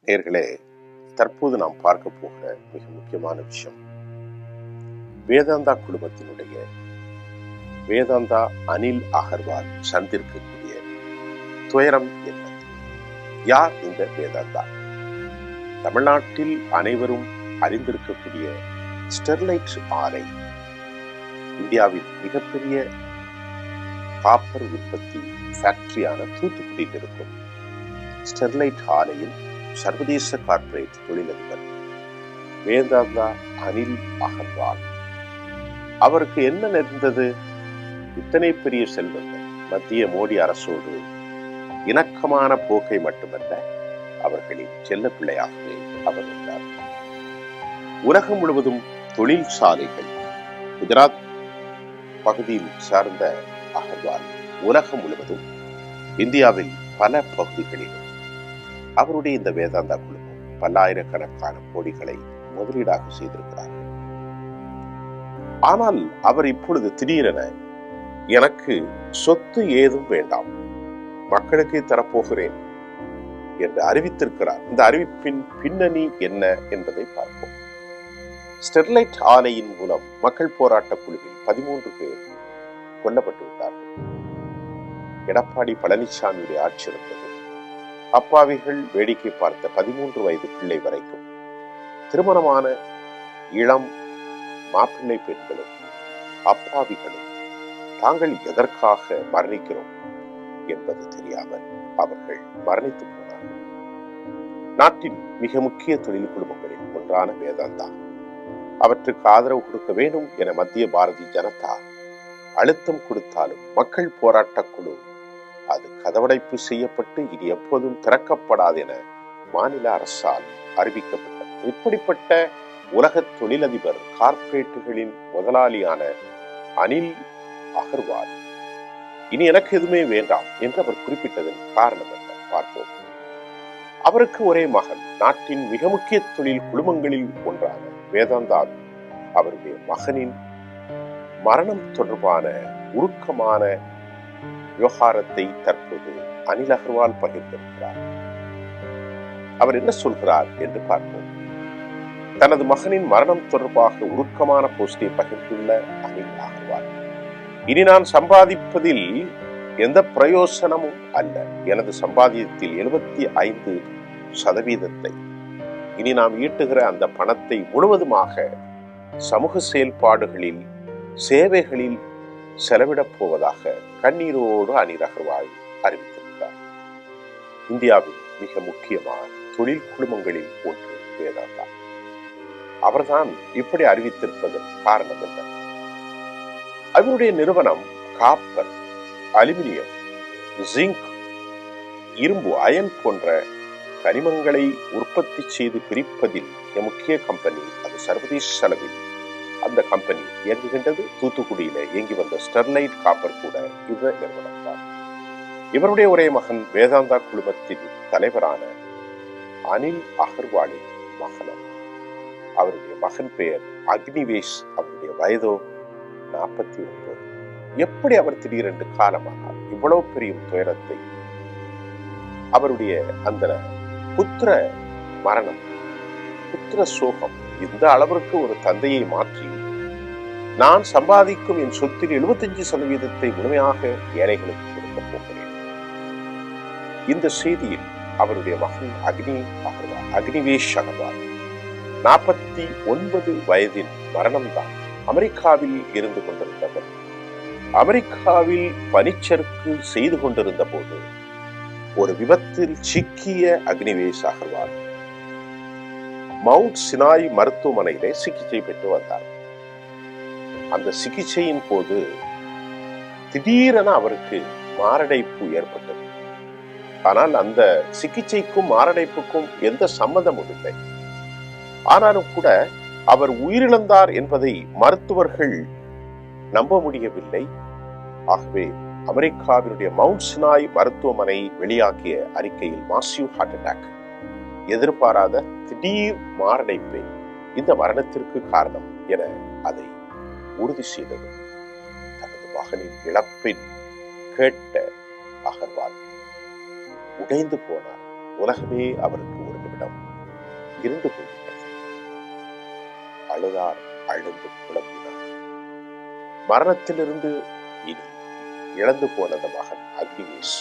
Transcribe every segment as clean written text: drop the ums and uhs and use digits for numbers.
நேயர்களே, தற்போது நாம் பார்க்க போகிற மிக முக்கியமான விஷயம் வேதாந்தா குழுமத்தினுடைய வேதாந்தா அனில் அகர்வால் சந்திருக்கக்கூடிய துயரம் என்ன? யார் இந்த வேதாந்தா? தமிழ்நாட்டில் அனைவரும் அறிந்திருக்கக்கூடிய ஸ்டெர்லைட் ஆலை, இந்தியாவில் மிகப்பெரிய காப்பர் உற்பத்தி ஃபேக்டரியான தூத்துக்குடியில் இருக்கும் ஸ்டெர்லைட் ஆலையின் சர்வதேச கார்ப்பரேட் தொழிலதிபர் வேதாந்தா அனில் அகர்வால். அவருக்கு என்ன நேர்ந்தது? இத்தனை பெரிய செல்வந்தர் மத்திய மோடி அரசோடு இணக்கமான போக்கை மட்டுமல்ல, அவர்களின் செல்ல பிள்ளையாகவே அவர் இருந்தார். உலகம் முழுவதும் தொழிற்சாலைகள், குஜராத் பகுதியில் சார்ந்த அகர்வால் உலகம் முழுவதும் இந்தியாவில் பல பகுதிகளிலும் அவருடைய இந்த வேதாந்தா குழுமம் பல்லாயிரக்கணக்கான கோடிகளை முதலீடாக செய்திருக்கிறார். ஆனால் அவர் இப்பொழுது திடீரென எனக்கு சொத்து ஏதும் வேண்டாம், மக்களுக்கு தரப்போகிறேன் என்று அறிவித்திருக்கிறார். இந்த அறிவிப்பின் பின்னணி என்ன என்பதை பார்ப்போம். ஸ்டெர்லைட் ஆலையின் மூலம் மக்கள் போராட்ட குழுவில் 13 பேர் கொல்லப்பட்டு விட்டார்கள். எடப்பாடி பழனிசாமியுடைய ஆட்சி இருந்தது. அப்பாவிகள் வேடிக்கை பார்த்த 13 வயது பிள்ளை வரைக்கும் திருமணமான இளம் மாப்பிள்ளை பெண்களும் அப்பாவிகளும் தாங்கள் எதற்காக மரணிக்கிறோம் என்பது தெரியாமல் அவர்கள் மரணித்து போனார்கள். நாட்டின் மிக முக்கிய தொழில் குழுமங்களில் ஒன்றான வேதாந்தா அவற்றுக்கு ஆதரவு கொடுக்க வேண்டும் என மத்திய பாரதிய ஜனதா அழுத்தம் கொடுத்தாலும் மக்கள் போராட்ட குழு அது கதவடைப்பு செய்யப்பட்டு இனி எப்போதும் திறக்கப்படாது என மாநில அரசால் அறிவிக்கப்பட்டது. இப்படிப்பட்ட உலக தொழிலதிபர் கார்ப்பரேட்டுகளின் முதலாளியான அனில் அகர்வால் இனி எனக்கு எதுவுமே வேண்டாம் என்று அவர் குறிப்பிட்டதன் காரணம் என்ன பார்ப்போம். அவருக்கு ஒரே மகன். நாட்டின் மிக முக்கிய தொழில் குழுமங்களில் ஒன்றான வேதாந்தா அவருடைய மகனின் மரணம் தொடர்பான உருக்கமான விவகாரத்தை தற்போது அனில் அகர்வால் பகிர்ந்திருக்கிறார். அவர் என்ன சொல்கிறார் என்று பார்ப்போம். தனது மகனின் மரணம் தொடர்பாக உருக்கமான போஸ்டை பகிர்ந்துள்ள அனில் அகர்வால், இனி நான் சம்பாதிப்பதில் எந்த பிரயோசனமும் அல்ல. எனது சம்பாதியத்தில் 75% இனி நாம் ஈட்டுகிற அந்த பணத்தை முழுவதுமாக சமூக செயல்பாடுகளில், சேவைகளில் செலவிடப் போவதாக கண்ணீரோடு அனில் அகர்வால் அறிவித்திருக்கிறார். இந்தியாவின் மிக முக்கியமான தொழில் குழுமங்களில் ஒன்று வேதாந்தா. அவர்தான் இப்படி அறிவித்திருப்பதன் காரணம் என்ன? அவருடைய நிறுவனம் காப்பர், அலுமினியம், ஜிங்க், இரும்பு, அயன் போன்ற கனிமங்களை உற்பத்தி செய்து பிரிப்பதில் முக்கிய கம்பெனி. அது சர்வதேச அளவில் அந்த கம்பெனி இயங்குகின்றது. தூத்துக்குடியில இயங்கி வந்த ஸ்டெர்லைட் காப்பர் கூட இந்த நிறுவனம் தான். இவருடைய ஒரே மகன் வேதாந்தா குழுமத்தின் தலைவரான அனில் அகர்வாலின் மகன். அவருடைய மகன் பெயர் அக்னிவேஷ். அவருடைய வயதோ 49. எப்படி அவர் திடீரென்று காலமானார்? இவ்வளவு பெரிய துயரத்தை, அவருடைய அந்த புத்திர மரணம், புத்திர சோகம் இந்த அளவிற்கு ஒரு தந்தையை மாற்றி, நான் சம்பாதிக்கும் என் சொத்தில் 75% முழுமையாக ஏழைகளுக்கு கொடுக்க போகிறேன். இந்த செய்தியில் அவருடைய மகன் அக்னிவேஷ் அகர்வால் 49 வயதின் மரணம்தான். அமெரிக்காவில் இருந்து கொண்டிருந்தவர். அமெரிக்காவில் பனிச்சறுக்கு செய்து கொண்டிருந்த போது ஒரு விபத்தில் சிக்கிய அக்னிவேஷ் அகர்வால் மவுண்ட் சினாய் மருத்துவமனையிலே சிகிச்சை பெற்று வந்தார். அந்த சிகிச்சையின் போது திடீரென அவருக்கு மாரடைப்பு ஏற்பட்டது. ஆனால் அந்த சிகிச்சைக்கும் மாரடைப்புக்கும் எந்த சம்பந்தமும் இல்லை. ஆனாலும் கூட அவர் உயிரிழந்தார் என்பதை மருத்துவர்கள் நம்ப முடியவில்லை. ஆகவே அமெரிக்காவினுடைய மவுண்ட் சினாய் மருத்துவமனை வெளியாகிய அறிக்கையில் மாசிவ் ஹார்ட் அட்டாக், எதிர்பாராத திடீர் மாரடைப்பே இந்த மரணத்திற்கு காரணம் என அதை உறுதி செய்தது. தனது மகனின் இழப்பின் கேட்ட அகர்வால் உடைந்து போனார். உலகமே அவருக்கு ஒரு நிமிடம் இருண்டு போய்விட்டது. அழுதார், அழுந்து புலம்பினார். மரணத்திலிருந்து இனி இழந்து போன அந்த மகன் அக்னிவேஷ்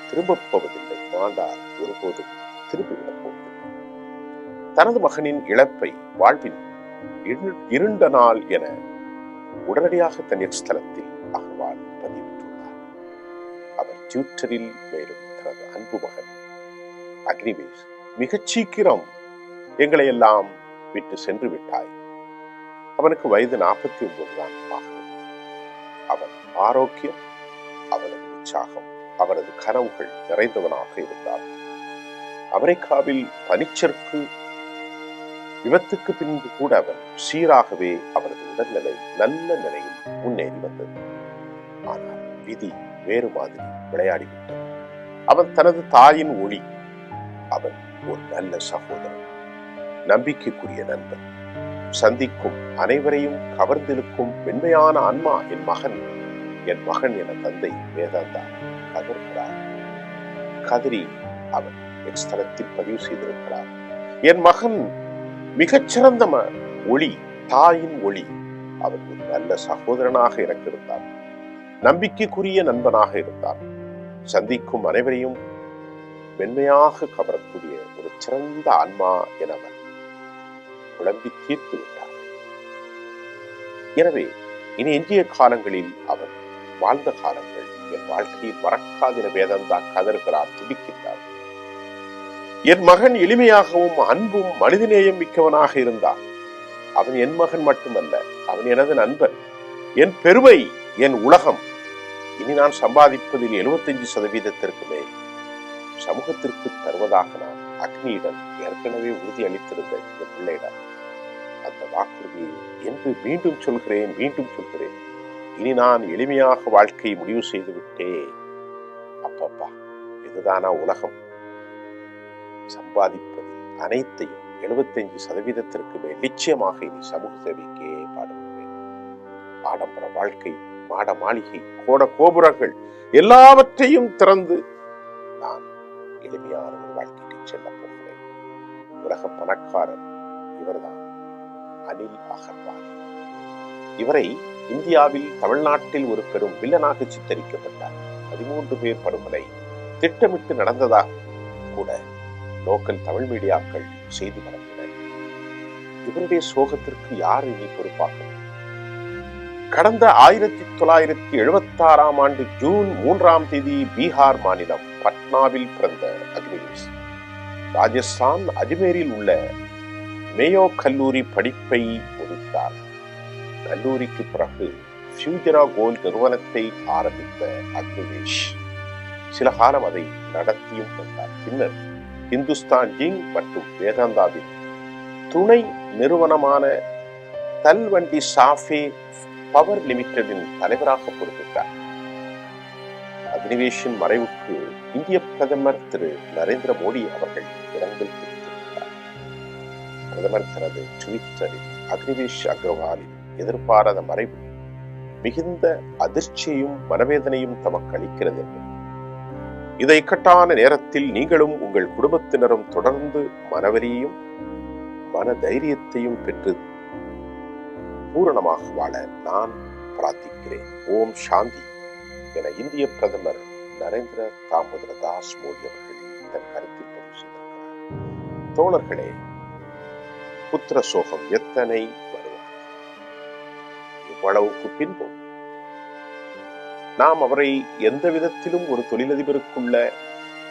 திரும்பப் போவதில்லை. மாண்டார் ஒருபோதும் திரும்பிவிடப் போவதில்லை. தனது மகனின் இழப்பை வாழ்வின் இருண்ட நாள் என உடனடியாக தன் எக்ஸ் தளத்தில் அகழ்வால் பதிவிட்டுள்ளார். அவர் ட்விட்டரில் மேலும் தனது அன்பு மகன் அக்னிவேஷ், மிகச் சீக்கிரம் எங்களை எல்லாம் விட்டு சென்று விட்டாய். அவனுக்கு வயது 49 தான் ஆகும். அவன் ஆரோக்கியம், அவனது உற்சாகம், அவனது கனவுகள் நிறைந்தவனாக இருந்தார். அமெரிக்காவில் பனிச்சறுக்கு விபத்துக்கு பின்பு கூட அவன் சீராகவே அவனது உடல்நிலை நல்ல நிலையில் முன்னேறி வந்தது. ஆனால் விதி வேறு மாதிரி விளையாடிவிட்டது. அவன் தனது தாயின் ஒளி, அவன் ஒரு நல்ல சகோதரன், நம்பிக்கைக்குரிய நண்பன், சந்திக்கும் அனைவரையும் கவர்ந்திருக்கும் மென்மையான ஆன்மா. என் மகன் என தந்தை வேதாந்தா கதறுகிறார். கதறி அவன் எக்ஸ்தலத்தில் பதிவு செய்திருக்கிறார். என் மகன் மிகச்சிறந்த ஒளி, தாயின் ஒளி. அவன் ஒரு நல்ல சகோதரனாக எனக்கு இருந்தார், நம்பிக்கைக்குரிய நண்பனாக இருந்தார், சந்திக்கும் அனைவரையும் மென்மையாக கவரக்கூடிய ஒரு சிறந்த ஆன்மா என அவர் குழம்பி தீர்த்து விட்டார். எனவே இனி எஞ்சிய காலங்களில் அவன் வாழ்ந்த காலங்கள் என் வாழ்க்கையில் மறக்காதின வேதந்தா கதறுகிறார், துடிக்கின்றார். என் மகன் எளிமையாகவும் அன்பும் மனிதநேயம் மிக்கவனாக இருந்தான். அவன் என் மகன் மட்டுமல்ல, அவன் எனது நண்பன், என் பெருமை, என் உலகம். இனி நான் சம்பாதிப்பதில் 75% மேல் சமூகத்திற்கு தருவதாக நான் அக்னியிடம் ஏற்கனவே உறுதி அளித்திருந்த இந்த பிள்ளையிடம் அந்த வாக்குறுதியை என்று மீண்டும் சொல்கிறேன். இனி நான் எளிமையாக வாழ்க்கையை முடிவு செய்து விட்டேன். அப்பப்பா, இதுதானா உலகம்? சம்பாதிப்பதில் அனைத்தையும் 75% மேல் நிச்சயமாக இனி சமூக சேவைக்கே பாடுபடுவேன். ஆடம்பர வாழ்க்கை, மாட மாளிகை, கோட கோபுரங்கள் எல்லாவற்றையும் திறந்து நான் எளிமையான ஒரு வாழ்க்கைக்கு செல்ல போகிறேன். உலக பணக்காரர் இவர்தான், அனில் அகர்வால். இவரை இந்தியாவில் தமிழ்நாட்டில் ஒரு பெரும் வில்லனாக சித்தரிக்கப்பட்டார். 13 பேர் படுகொலை திட்டமிட்டு நடந்ததாக கூட லோக்கல் தமிழ் மீடியாக்கள் செய்தி பரப்பினர். இவருடைய சோகத்திற்கு யார் இனி பொறுப்பாக? கடந்த 1976ஆம் ஆண்டு ஜூன் 3ஆம் தேதி பீகார் மாநிலம் பட்னாவில் பிறந்த அக்னிவேஷ் ராஜஸ்தான் அஜ்மேரில் உள்ள மேயோ கல்லூரி படிப்பை முடித்தார். கல்லூரிக்கு பிறகு ஃபியூஜரா கோல்ட் நிறுவனத்தை ஆரம்பித்த அக்னிவேஷ் சில காலம் அதை நடத்தியும் வந்தார். பின்னர் இந்துஸ்தான் ஜிங் மற்றும் வேதாந்தாவின் துணை நிறுவனமான தல்வண்டி சாஃபே பவர் லிமிடெடின் தலைவராக பொறுப்பேற்றார். அக்னிவேஷின் மறைவுக்கு இந்திய பிரதமர் திரு நரேந்திர மோடி அவர்கள் இரங்கல் தெரிவித்திருக்கிறார். பிரதமர் தனது ட்விட்டரில் அக்னிவேஷ் அகர்வாலின் எதிர்பாராத மறைவு மிகுந்த அதிர்ச்சியையும் மனவேதனையும் தமக்கு அளிக்கிறது என்று, இதை இக்கட்டான நேரத்தில் நீங்களும் உங்கள் குடும்பத்தினரும் தொடர்ந்து மனவலியையும் மன தைரியத்தையும் பெற்று பூரணமாக வாழ நான் பிரார்த்திக்கிறேன். ஓம் சாந்தி என இந்திய பிரதமர் நரேந்திர தாமோதர தாஸ் மோடி அவர்கள் தன் கருத்தில் பதிவு செய்திருக்கிறார். தோழர்களே, புத்திர சோகம் எத்தனை வருவார், இவ்வளவுக்கு பின்பும் நாம் அவரை எந்த விதத்திலும் ஒரு தொழிலதிபருக்குள்ள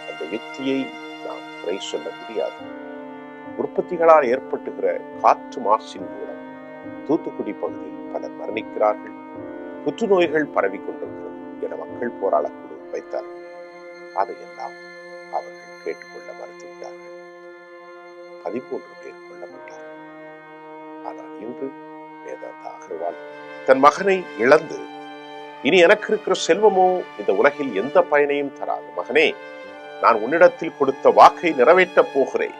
அந்த யுக்தியை நாம் குறை சொல்ல முடியாது. உற்பத்திகளால் ஏற்பட்டுகிற காற்று மாசின் மூலம் தூத்துக்குடி பகுதியில் பலர் மரணிக்கிறார்கள், புற்றுநோய்கள் பரவி கொண்டிருக்கிறது என மக்கள் போராடக்குழு வைத்தார். அதையெல்லாம் அவர்கள் கேட்டுக்கொள்ள மறுத்துவிட்டார்கள். 13 பேர் கொல்லப்பட்டார்கள். ஆனால் இன்று வேதாந்தா அகர்வால் தன் மகனை இழந்து இனி எனக்கு இருக்கிற செல்வமோ இந்த உலகில் எந்த பயனையும் தராது. மகனே, நான் உன்னிடத்தில் கொடுத்த வாக்கை நிறைவேற்றப் போகிறேன்.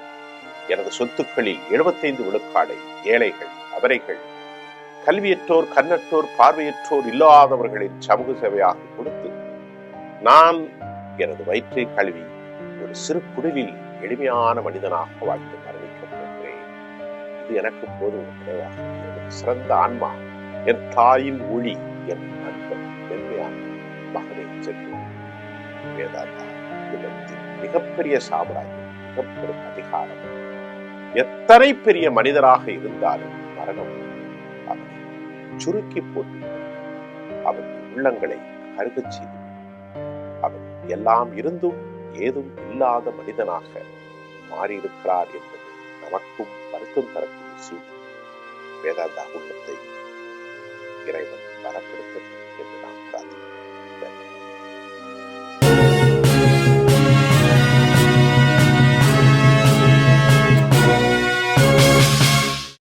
எனது சொத்துக்களில் 75 விழுக்காடை ஏழைகள், அபரைகள், கல்வியற்றோர், கண்ணற்றோர், பார்வையற்றோர் இல்லாதவர்களின் சமூக சேவையாக கொடுத்து நான் எனது வயிற்றை கழுவி ஒரு சிறு குடிலில் எளிமையான மனிதனாக வாழ்ந்து மரணிக்கப் போகிறேன். இது எனக்கு போதும் நினைவாக. எனக்கு சிறந்த ஆன்மா, என் தாயின் ஒளி, என் நண்பன், மென்மையான மகனை சென்று வேதாந்தா உலகத்தின் மிகப்பெரிய சாம்ராஜ்யம், மிகப்பெரும் அதிகாரம், எத்தனை பெரிய மனிதராக இருந்தாலும் மரணம் அவனை சுருக்கி போட்டு அவன் உள்ளங்களை கருகச் செய்து அவன் எல்லாம் இருந்தும் ஏதும் இல்லாத மனிதனாக மாறியிருக்கிறார் என்பது நமக்கும் வருத்தம் தரக்கூடிய செய்தி. வேதாந்தா உள்ளத்தை இறைவன் பலப்படுத்த என்று நாம் பிரார்த்திக்கிறோம்.